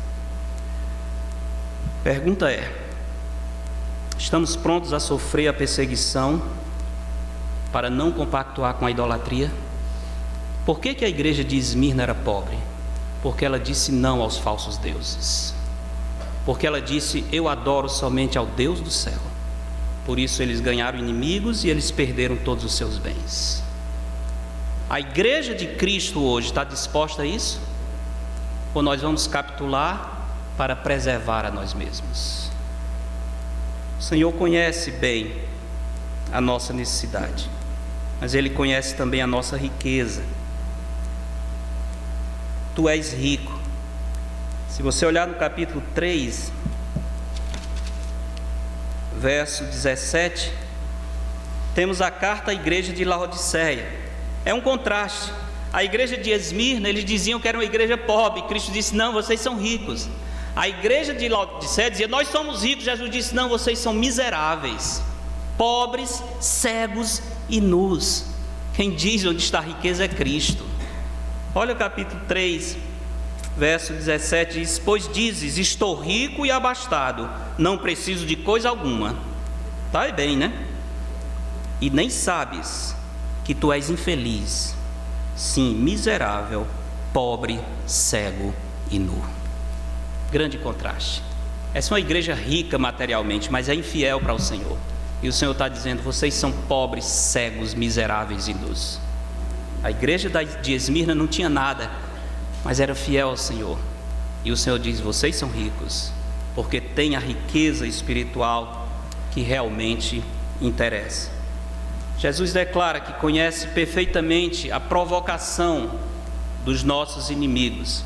Pergunta é: estamos prontos a sofrer a perseguição para não compactuar com a idolatria? Por que a igreja de Esmirna era pobre? Porque ela disse não aos falsos deuses. Porque ela disse: eu adoro somente ao Deus do céu. Por isso eles ganharam inimigos e eles perderam todos os seus bens. A igreja de Cristo hoje está disposta a isso? Ou nós vamos capitular para preservar a nós mesmos? O Senhor conhece bem a nossa necessidade, mas Ele conhece também a nossa riqueza. Tu és rico. Se você olhar no capítulo 3, verso 17, temos a carta à igreja de Laodiceia. É um contraste. A igreja de Esmirna, eles diziam que era uma igreja pobre. Cristo disse: não, vocês são ricos. A igreja de Laodiceia dizia: nós somos ricos. Jesus disse: não, vocês são miseráveis, pobres, cegos e nus. Quem diz onde está a riqueza é Cristo. Olha o capítulo 3, verso 17, diz: pois dizes, estou rico e abastado, não preciso de coisa alguma. Está bem, né? E nem sabes que tu és infeliz, sim, miserável, pobre, cego e nu. Grande contraste. Essa é uma igreja rica materialmente, mas é infiel para o Senhor. E o Senhor está dizendo: vocês são pobres, cegos, miseráveis e nus. A igreja de Esmirna não tinha nada, mas era fiel ao Senhor. E o Senhor diz: vocês são ricos, porque têm a riqueza espiritual que realmente interessa. Jesus declara que conhece perfeitamente a provocação dos nossos inimigos.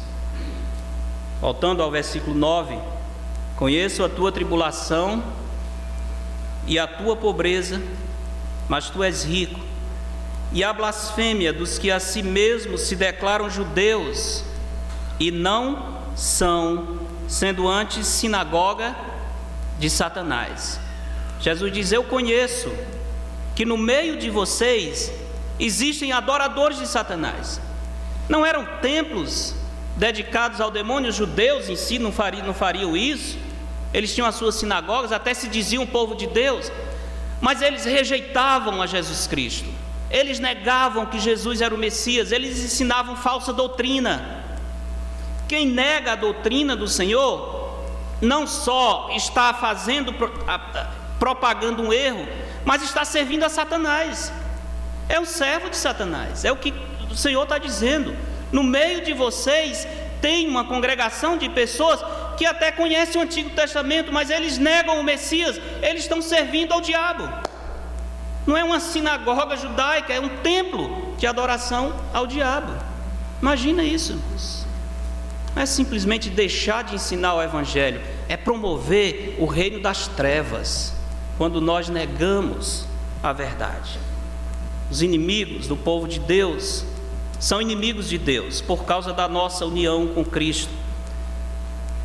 Voltando ao versículo 9: conheço a tua tribulação e a tua pobreza, mas tu és rico. E a blasfêmia dos que a si mesmos se declaram judeus e não são, sendo antes sinagoga de Satanás. Jesus diz: eu conheço que no meio de vocês existem adoradores de Satanás. Não eram templos dedicados ao demônio. Os judeus em si não fariam isso. Eles tinham as suas sinagogas, até se diziam o povo de Deus, mas eles rejeitavam a Jesus Cristo. Eles negavam que Jesus era o Messias. Eles ensinavam falsa doutrina. Quem nega a doutrina do Senhor não só está propagando um erro, mas está servindo a Satanás. É o servo de Satanás. É o que o Senhor está dizendo. No meio de vocês tem uma congregação de pessoas que até conhecem o Antigo Testamento, mas eles negam o Messias. Eles estão servindo ao diabo. Não é uma sinagoga judaica, é um templo de adoração ao diabo. Imagina isso, irmãos. Não é simplesmente deixar de ensinar o Evangelho, é promover o reino das trevas, quando nós negamos a verdade. Os inimigos do povo de Deus são inimigos de Deus por causa da nossa união com Cristo.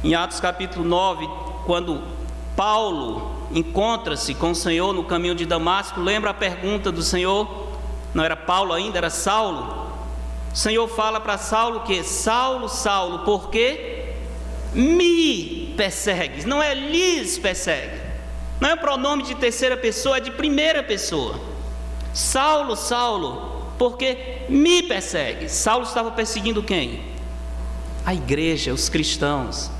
Em Atos capítulo 9, quando Paulo encontra-se com o Senhor no caminho de Damasco, lembra a pergunta do Senhor? Não era Paulo ainda, era Saulo. O Senhor fala para Saulo que: Saulo, Saulo, por que me persegues? Não é lhes persegue. Não é um pronome de terceira pessoa, é de primeira pessoa. Saulo, Saulo, por que me persegues? Saulo estava perseguindo quem? A igreja, os cristãos.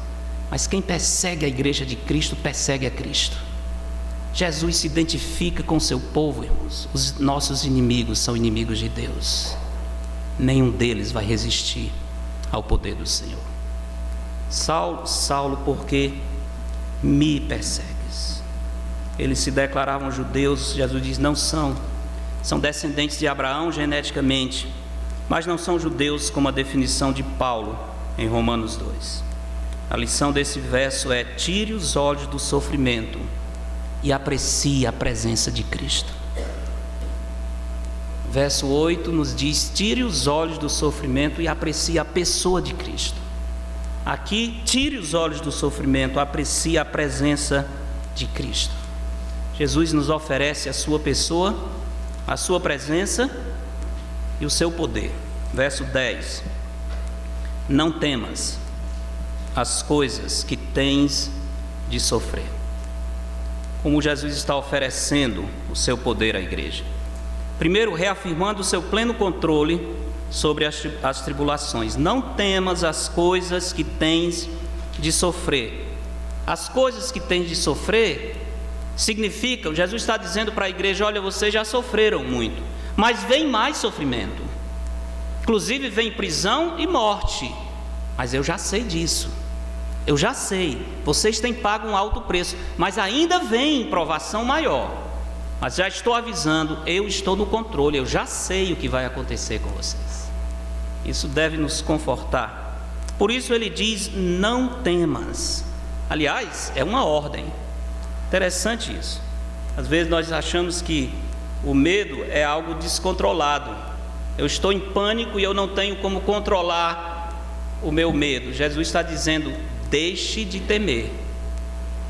Mas quem persegue a igreja de Cristo, persegue a Cristo. Jesus se identifica com o seu povo, irmãos. Os nossos inimigos são inimigos de Deus. Nenhum deles vai resistir ao poder do Senhor. Saulo, Saulo, por que me persegues? Eles se declaravam judeus. Jesus diz: não são. São descendentes de Abraão geneticamente, mas não são judeus, como a definição de Paulo em Romanos 2. A lição desse verso é: tire os olhos do sofrimento e aprecie a presença de Cristo. Verso 8 nos diz: tire os olhos do sofrimento e aprecie a pessoa de Cristo. Aqui, tire os olhos do sofrimento, aprecie a presença de Cristo. Jesus nos oferece a sua pessoa, a sua presença e o seu poder. Verso 10: não temas as coisas que tens de sofrer. Como Jesus está oferecendo o seu poder à igreja? Primeiro, reafirmando o seu pleno controle sobre as tribulações. Não temas as coisas que tens de sofrer. As coisas que tens de sofrer significam, Jesus está dizendo para a igreja: olha, vocês já sofreram muito, mas vem mais sofrimento. Inclusive vem prisão e morte. Mas eu já sei disso. Eu já sei. Vocês têm pago um alto preço, mas ainda vem provação maior. Mas já estou avisando, eu estou no controle, eu já sei o que vai acontecer com vocês. Isso deve nos confortar. Por isso ele diz: não temas. Aliás, é uma ordem. Interessante isso. Às vezes nós achamos que o medo é algo descontrolado. Eu estou em pânico e eu não tenho como controlar o meu medo. Jesus está dizendo: deixe de temer.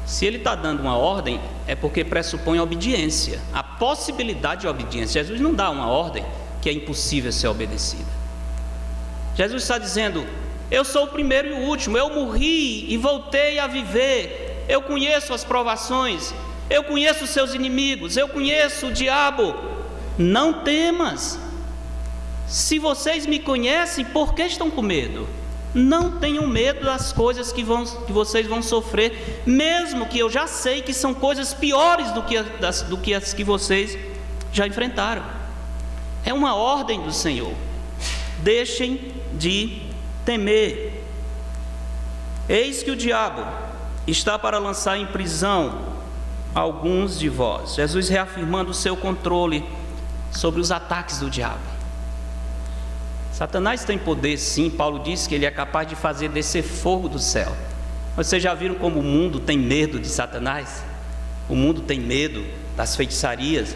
Se ele está dando uma ordem, é porque pressupõe obediência, a possibilidade de obediência. Jesus não dá uma ordem que é impossível ser obedecida. Jesus está dizendo: eu sou o primeiro e o último, eu morri e voltei a viver, eu conheço as provações, eu conheço os seus inimigos, eu conheço o diabo. Não temas. Se vocês me conhecem, por que estão com medo? Não tenham medo das coisas que vocês vão sofrer, mesmo que eu já sei que são coisas piores do que as que vocês já enfrentaram. É uma ordem do Senhor. Deixem de temer. Eis que o diabo está para lançar em prisão alguns de vós. Jesus reafirmando o seu controle sobre os ataques do diabo. Satanás tem poder, sim. Paulo diz que ele é capaz de fazer descer fogo do céu. Vocês já viram como o mundo tem medo de Satanás? O mundo tem medo das feitiçarias,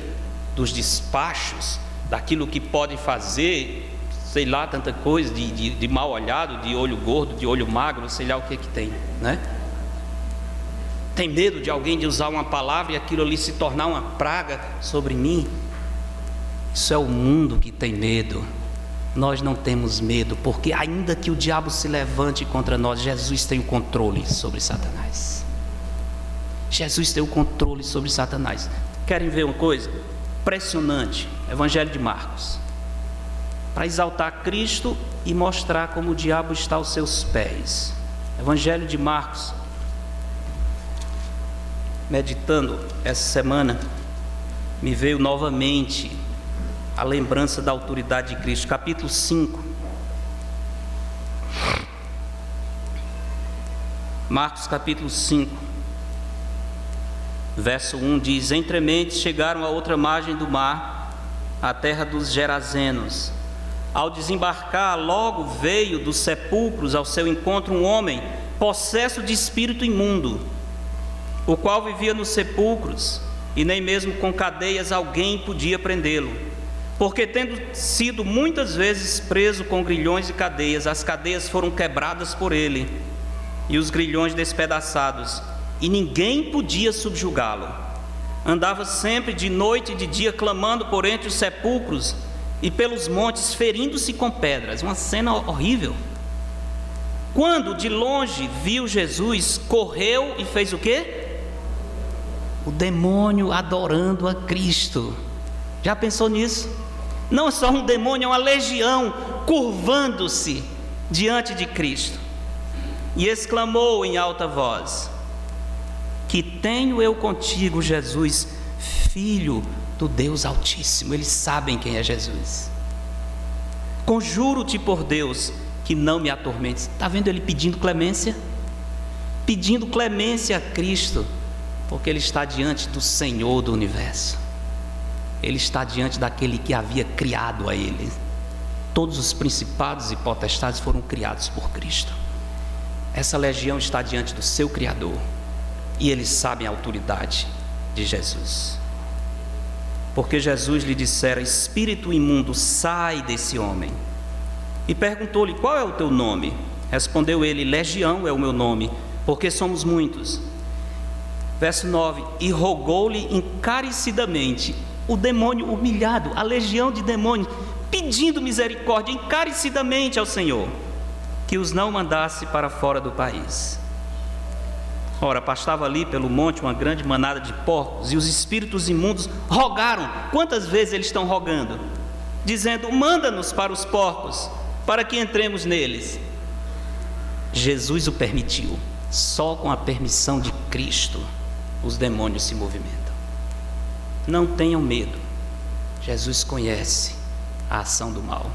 dos despachos, daquilo que pode fazer, sei lá, tanta coisa, de mal olhado, de olho gordo, de olho magro, sei lá o que tem, né? Tem medo de alguém de usar uma palavra e aquilo ali se tornar uma praga sobre mim. Isso é o mundo que tem medo. Nós não temos medo, porque ainda que o diabo se levante contra nós, Jesus tem o controle sobre Satanás. Jesus tem o controle sobre Satanás. Querem ver uma coisa impressionante? Evangelho de Marcos, para exaltar Cristo e mostrar como o diabo está aos seus pés. Evangelho de Marcos. Meditando essa semana, me veio novamente a lembrança da autoridade de Cristo. Capítulo 5. Marcos capítulo 5, verso 1 diz: entrementes chegaram à outra margem do mar, à terra dos Gerazenos. Ao desembarcar, logo veio dos sepulcros ao seu encontro um homem possesso de espírito imundo, o qual vivia nos sepulcros, e nem mesmo com cadeias alguém podia prendê-lo. Porque tendo sido muitas vezes preso com grilhões e cadeias, as cadeias foram quebradas por ele, e os grilhões despedaçados, e ninguém podia subjugá-lo. Andava sempre de noite e de dia, clamando por entre os sepulcros e pelos montes, ferindo-se com pedras. Uma cena horrível. Quando de longe viu Jesus, correu e fez o quê? O demônio adorando a Cristo. Já pensou nisso? Não é só um demônio, é uma legião curvando-se diante de Cristo. E exclamou em alta voz: que tenho eu contigo, Jesus, Filho do Deus Altíssimo. Eles sabem quem é Jesus. Conjuro-te por Deus que não me atormentes. Está vendo ele pedindo clemência? Pedindo clemência a Cristo, porque ele está diante do Senhor do universo. Ele está diante daquele que havia criado a ele. Todos os principados e potestades foram criados por Cristo. Essa legião está diante do seu Criador, e eles sabem a autoridade de Jesus. Porque Jesus lhe dissera: espírito imundo, sai desse homem. E perguntou-lhe: qual é o teu nome? Respondeu ele: Legião é o meu nome, porque somos muitos. Verso 9: e rogou-lhe encarecidamente. O demônio humilhado, a legião de demônios, pedindo misericórdia encarecidamente ao Senhor, que os não mandasse para fora do país. Ora, pastava ali pelo monte uma grande manada de porcos, e os espíritos imundos rogaram. Quantas vezes eles estão rogando? dizendo: manda-nos para os porcos, para que entremos neles. Jesus o permitiu. Só com a permissão de Cristo os demônios se movimentam. Não tenham medo. Jesus conhece a ação do mal.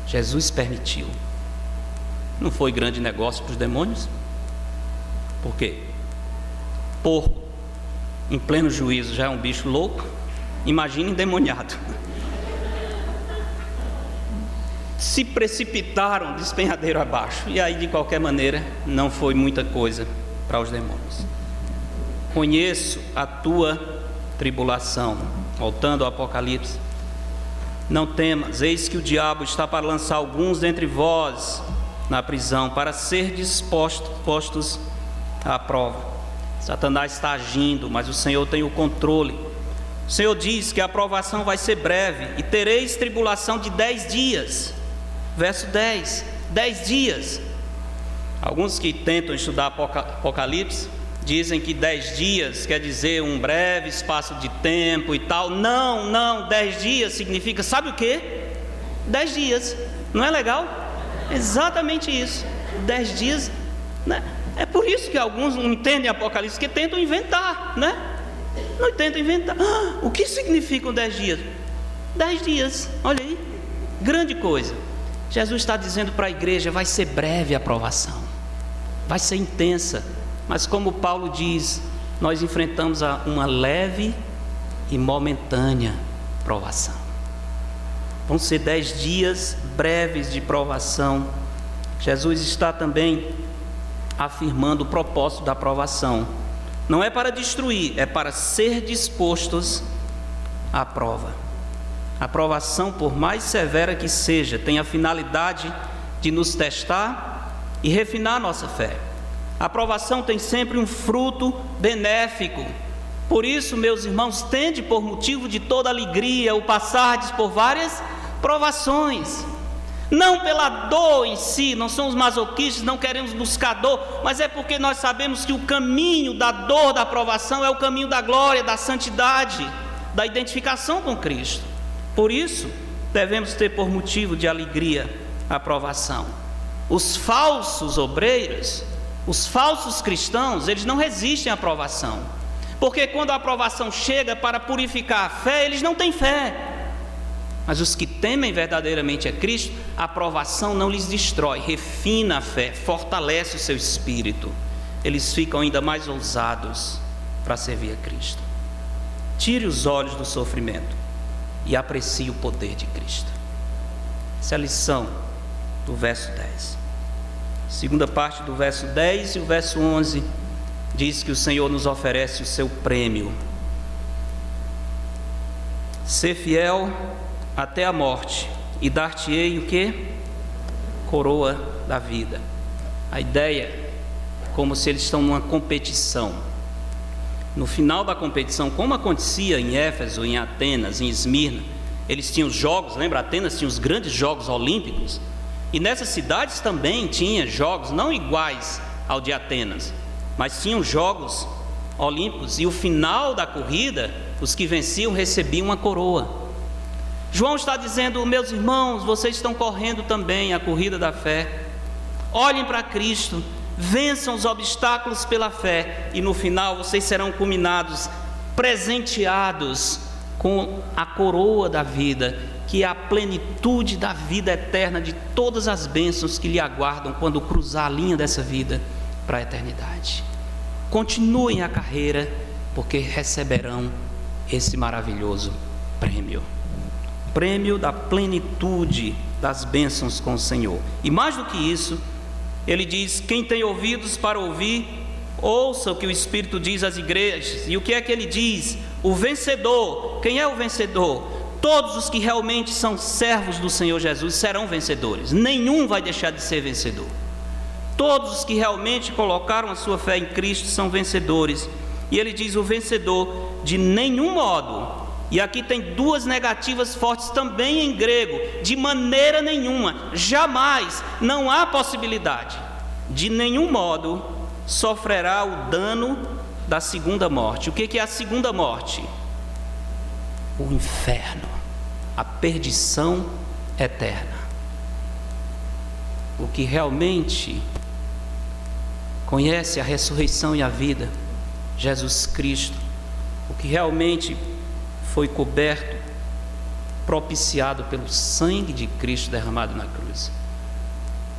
Jesus permitiu. Não foi grande negócio para os demônios? Por quê? Porco, em pleno juízo, já é um bicho louco. Imagine endemoniado. Se precipitaram despenhadeiro abaixo. E aí, de qualquer maneira, não foi muita coisa para os demônios. Conheço a tua tribulação. Voltando ao Apocalipse: não temas, eis que o diabo está para lançar alguns dentre vós na prisão, para ser postos à prova. Satanás está agindo, mas o Senhor tem o controle. O Senhor diz que a provação vai ser breve, e tereis tribulação de 10 dias. Verso 10, 10 dias. Alguns que tentam estudar Apocalipse dizem que 10 dias quer dizer um breve espaço de tempo e tal. Não, 10 dias significa, sabe o que? 10 dias, não é legal? Exatamente isso, 10 dias, né? É por isso que alguns não entendem Apocalipse, que tentam inventar, né? Não tentam inventar. O que significam 10 dias? 10 dias, olha aí, grande coisa. Jesus está dizendo para a igreja: vai ser breve a provação, vai ser intensa, mas como Paulo diz, nós enfrentamos uma leve e momentânea provação. Vão ser 10 dias breves de provação. Jesus está também afirmando o propósito da provação. Não é para destruir, é para ser dispostos à prova. A provação, por mais severa que seja, tem a finalidade de nos testar e refinar nossa fé. A provação tem sempre um fruto benéfico. Por isso, meus irmãos, tende por motivo de toda alegria o passardes por várias provações. Não pela dor em si, não somos masoquistas, não queremos buscar dor, mas é porque nós sabemos que o caminho da dor, da provação, é o caminho da glória, da santidade, da identificação com Cristo. Por isso, devemos ter por motivo de alegria a provação. Os falsos obreiros, os falsos cristãos, eles não resistem à provação, porque quando a provação chega para purificar a fé, eles não têm fé. Mas os que temem verdadeiramente a Cristo, a provação não lhes destrói, refina a fé, fortalece o seu espírito. Eles ficam ainda mais ousados para servir a Cristo. Tire os olhos do sofrimento e aprecie o poder de Cristo. Essa é a lição do verso 10. Segunda parte do verso 10 e o verso 11 diz que o Senhor nos oferece o seu prêmio. Ser fiel até a morte, e dar-te-ei o que? Coroa da vida. A ideia é como se eles estão numa competição. No final da competição, como acontecia em Éfeso, em Atenas, em Esmirna, eles tinham os jogos, lembra? Atenas tinha os grandes jogos olímpicos, e nessas cidades também tinha jogos, não iguais ao de Atenas, mas tinham jogos olímpicos, e o final da corrida, os que venciam recebiam uma coroa. João está dizendo: meus irmãos, vocês estão correndo também a corrida da fé. Olhem para Cristo, vençam os obstáculos pela fé, e no final vocês serão culminados, presenteados com a coroa da vida, que é a plenitude da vida eterna, de todas as bênçãos que lhe aguardam quando cruzar a linha dessa vida para a eternidade. Continuem a carreira, porque receberão esse maravilhoso prêmio. Prêmio da plenitude das bênçãos com o Senhor. E mais do que isso, ele diz: quem tem ouvidos para ouvir, ouça o que o Espírito diz às igrejas. E o que é que ele diz? O vencedor. Quem é o vencedor? Todos os que realmente são servos do Senhor Jesus serão vencedores. Nenhum vai deixar de ser vencedor. Todos os que realmente colocaram a sua fé em Cristo são vencedores. E ele diz: o vencedor, de nenhum modo. E aqui tem duas negativas fortes também em grego: de maneira nenhuma, jamais, não há possibilidade, de nenhum modo sofrerá o dano da segunda morte. O que é a segunda morte? O inferno. a perdição eterna. O que realmente conhece a ressurreição e a vida, Jesus Cristo, o que realmente foi coberto, propiciado pelo sangue de Cristo derramado na cruz.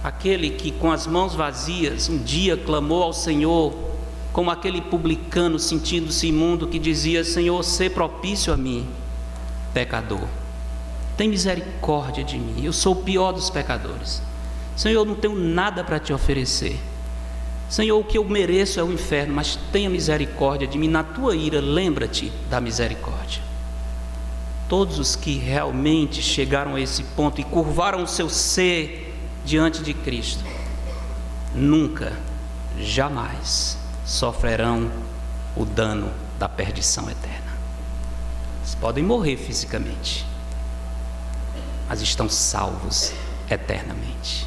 Aquele que com as mãos vazias um dia clamou ao Senhor, como aquele publicano sentindo-se imundo que dizia: Senhor, sê propício a mim, pecador. Tem misericórdia de mim, eu sou o pior dos pecadores. Senhor, eu não tenho nada para te oferecer. Senhor, o que eu mereço é o inferno, mas tenha misericórdia de mim. Na tua ira, lembra-te da misericórdia. Todos os que realmente chegaram a esse ponto e curvaram o seu ser diante de Cristo, nunca, jamais sofrerão o dano da perdição eterna. Eles podem morrer fisicamente, mas estão salvos eternamente.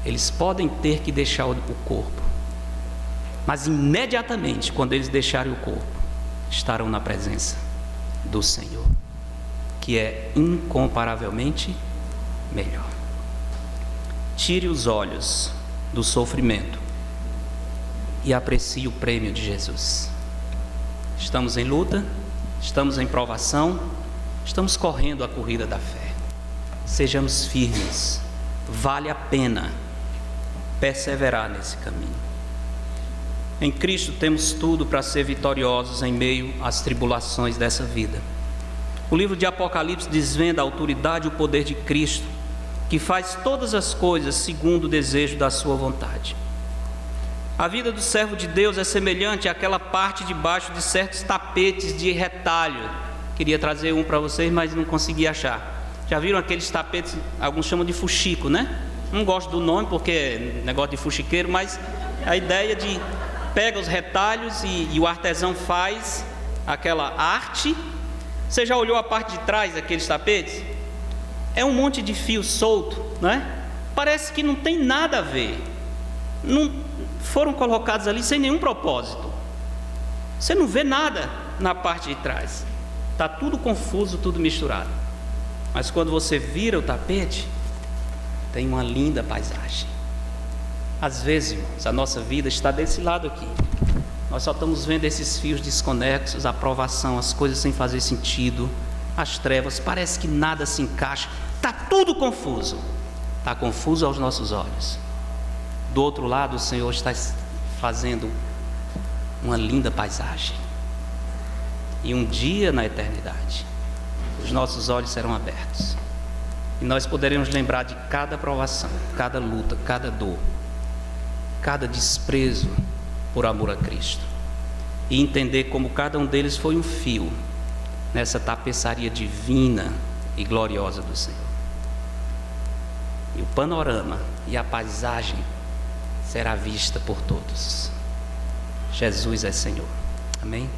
Eles podem ter que deixar o corpo, mas imediatamente, quando eles deixarem o corpo, estarão na presença do Senhor, que é incomparavelmente melhor. Tire os olhos do sofrimento e aprecie o prêmio de Jesus. Estamos em luta, estamos em provação, estamos correndo a corrida da fé. Sejamos firmes, vale a pena perseverar nesse caminho. Em Cristo temos tudo para ser vitoriosos em meio às tribulações dessa vida. O livro de Apocalipse desvenda a autoridade e o poder de Cristo, que faz todas as coisas segundo o desejo da sua vontade. A vida do servo de Deus é semelhante àquela parte debaixo de certos tapetes de retalho. Queria trazer um para vocês, mas não consegui achar. Já viram aqueles tapetes, alguns chamam de fuxico, né? Não gosto do nome porque é negócio de fuxiqueiro, mas a ideia de pega os retalhos e o artesão faz aquela arte. Você já olhou a parte de trás daqueles tapetes? É um monte de fio solto, né? Parece que não tem nada a ver. Não foram colocados ali sem nenhum propósito. Você não vê nada na parte de trás. Está tudo confuso, tudo misturado. Mas quando você vira o tapete, tem uma linda paisagem. Às vezes, irmãos, a nossa vida está desse lado aqui. Nós só estamos vendo esses fios desconexos, a provação, as coisas sem fazer sentido, as trevas, parece que nada se encaixa. Está tudo confuso. Está confuso aos nossos olhos. Do outro lado, o Senhor está fazendo uma linda paisagem. E um dia na eternidade, os nossos olhos serão abertos. E nós poderemos lembrar de cada provação, cada luta, cada dor, cada desprezo por amor a Cristo. E entender como cada um deles foi um fio nessa tapeçaria divina e gloriosa do Senhor. E o panorama e a paisagem será vista por todos. Jesus é Senhor. Amém?